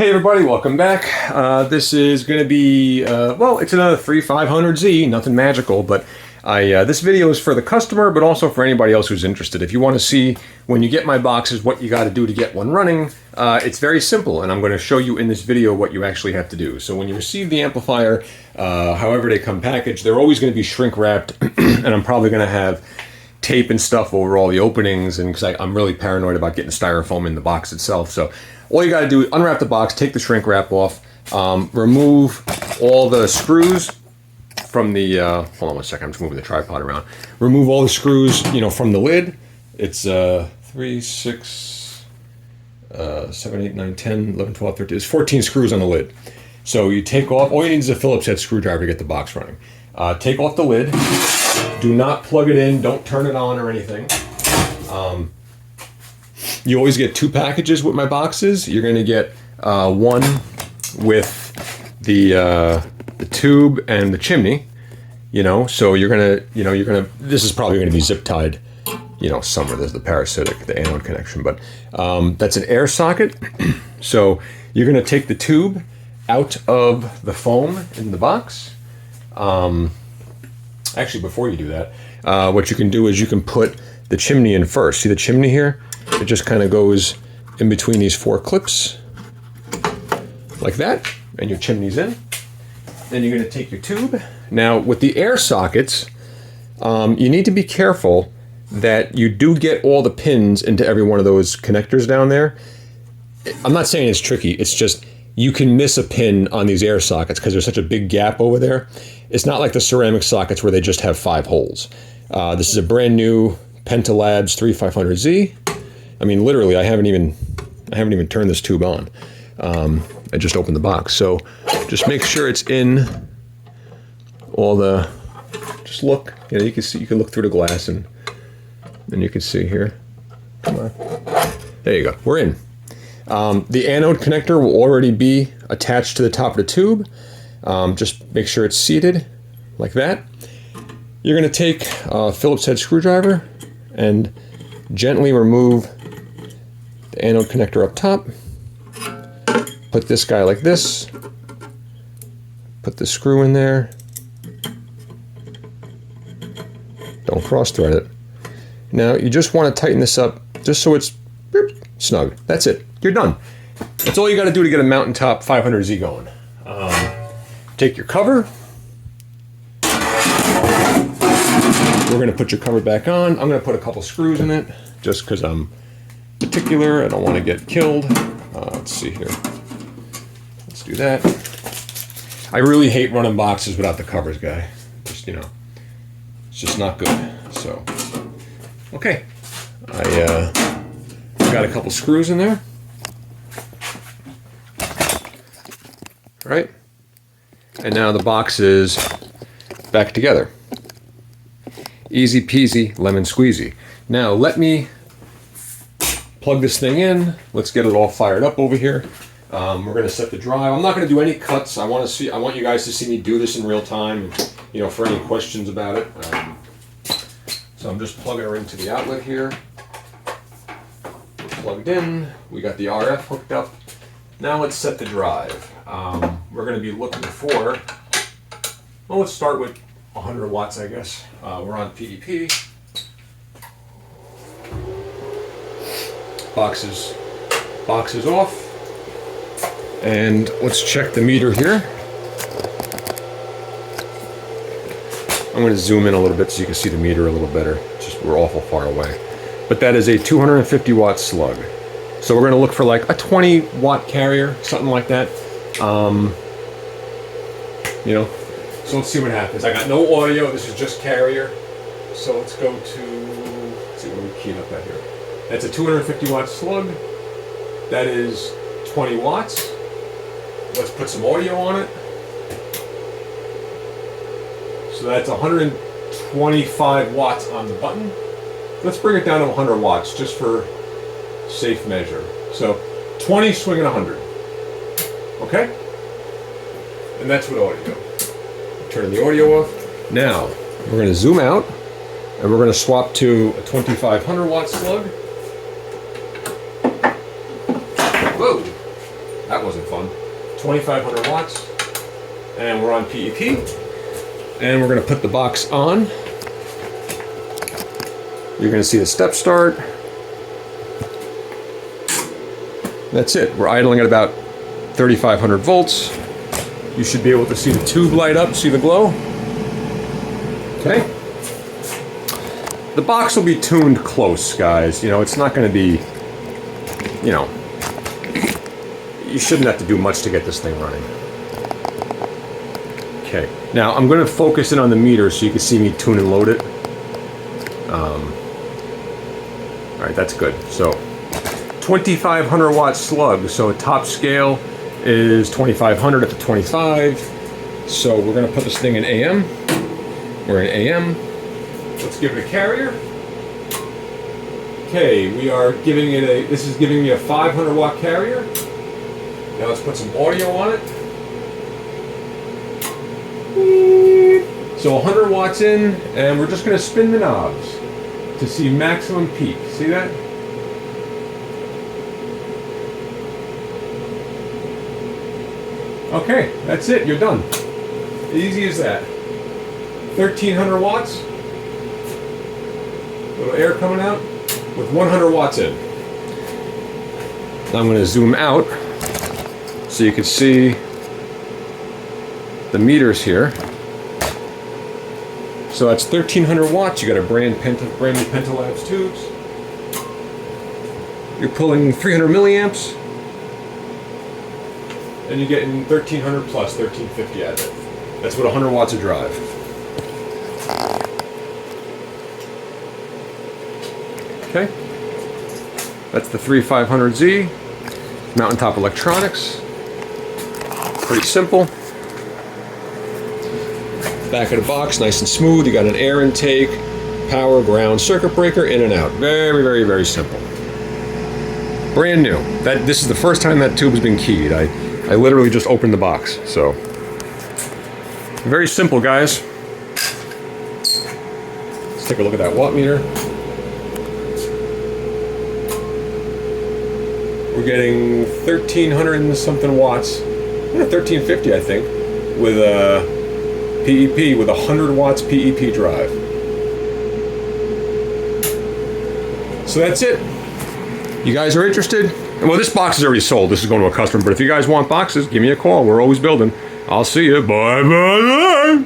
Hey everybody, welcome back. This is going to be, well, it's another 3500Z, nothing magical, but this video is for the customer, but also for anybody else who's interested. If you want to see, when you get my boxes, what you got to do to get one running, it's very simple, and I'm going to show you in this video what you actually have to do. So when you receive the amplifier, however they come packaged, they're always going to be shrink wrapped, and I'm probably going to have tape and stuff over all the openings, and because I'm really paranoid about getting styrofoam in the box itself. So all you got to do is unwrap the box, take the shrink wrap off, remove all the screws from the, hold on one second, I'm just moving the tripod around. Remove all the screws, from the lid. It's 3, 6, 7, 8, 9, 10, 11, 12, 13, there's 14 screws on the lid. So you take off, all you need is a Phillips head screwdriver to get the box running. Take off the lid. Do not plug it in, don't turn it on or anything. You always get 2 packages with my boxes. You're going to get one with the tube and the chimney, so you're gonna, this is probably gonna be zip tied, somewhere. There's the parasitic, the anode connection, but that's an air socket. So you're gonna take the tube out of the foam in the box. Actually, before you do that, what you can do is you can put the chimney in first. See the chimney here? It just kind of goes in between these 4 clips, like that, and your chimney's in. Then you're going to take your tube. Now, with the air sockets, you need to be careful that you do get all the pins into every one of those connectors down there. I'm not saying it's tricky, it's just you can miss a pin on these air sockets because there's such a big gap over there. It's not like the ceramic sockets where they just have 5 holes. This is a brand new Pentalabs 3500Z. I mean, literally, I haven't even turned this tube on. I just opened the box. So just make sure it's in all the, just look, you can see, you can look through the glass and you can see here. Come on. There you go, we're in. The anode connector will already be attached to the top of the tube. Just make sure it's seated like that. You're going to take a Phillips head screwdriver and gently remove the anode connector up top. Put this guy like this. Put the screw in there. Don't cross thread it. Now you just want to tighten this up just so it's snug. That's it. You're done. That's all you got to do to get a mountaintop 500Z going. Take your cover. We're going to put your cover back on. I'm going to put a couple screws in it just because I'm particular. I don't want to get killed. Let's see here. Let's do that. I really hate running boxes without the covers, guy. Just, it's just not good. So, okay. I got a couple screws in there. Right? And now the box is back together. Easy peasy, lemon squeezy. Now let me plug this thing in. Let's get it all fired up over here. We're going to set the drive. I'm not going to do any cuts. I want you guys to see me do this in real time. For any questions about it. So I'm just plugging her into the outlet here. We're plugged in. We got the RF hooked up. Now let's set the drive. We're going to be looking for, well, let's start with 100 watts, I guess. We're on PDP. Box is off. And let's check the meter here. I'm going to zoom in a little bit so you can see the meter a little better. It's just we're awful far away. But that is a 250 watt slug. So we're going to look for like a 20 watt carrier, something like that. So let's see what happens. I got no audio, this is just carrier. So let's go to, let's see what we keyed up at here. That's a 250 watt slug. That is 20 watts. Let's put some audio on it. So that's 125 watts on the button. Let's bring it down to 100 watts just for safe measure. So 20 swinging 100. Okay? And that's with audio. Turn the audio off. Now, we're going to zoom out and we're going to swap to a 2500 watt slug. Whoa! That wasn't fun. 2,500 watts. And we're on PEP. And we're going to put the box on. You're going to see the step start. That's it. We're idling at about 3,500 volts. You should be able to see the tube light up, see the glow. Okay. The box will be tuned close, guys. You know, it's not going to be, you know, you shouldn't have to do much to get this thing running. Okay. Now, I'm going to focus in on the meter so you can see me tune and load it. All right, that's good. So, 2,500 watt slug. So, top scale is 2,500 at the 25. So, we're going to put this thing in AM. We're in AM. Let's give it a carrier. Okay, we are giving it a, this is giving me a 500 watt carrier. Now let's put some audio on it. So 100 watts in, and we're just going to spin the knobs to see maximum peak. See that? Okay, that's it. You're done. Easy as that. 1,300 watts. Little air coming out with 100 watts in. Now I'm going to zoom out so you can see the meters here. So that's 1,300 watts. You got a brand new Pentalabs tubes. You're pulling 300 milliamps, and you're getting 1,300 plus 1,350 out of it. That's what 100 watts of drive. Okay. That's the 3500Z. Mountaintop Electronics. Pretty simple. Back of the box, nice and smooth. You got an air intake, power, ground, circuit breaker, in and out. Very, very, very simple. Brand new. This is the first time that tube has been keyed. I literally just opened the box. So, very simple, guys. Let's take a look at that watt meter. We're getting 1,300 and something watts. 1,350, I think, with a PEP, with 100 watts PEP drive. So that's it. You guys are interested? Well, this box is already sold. This is going to a customer, but if you guys want boxes, give me a call. We're always building. I'll see you. Bye, bye, bye.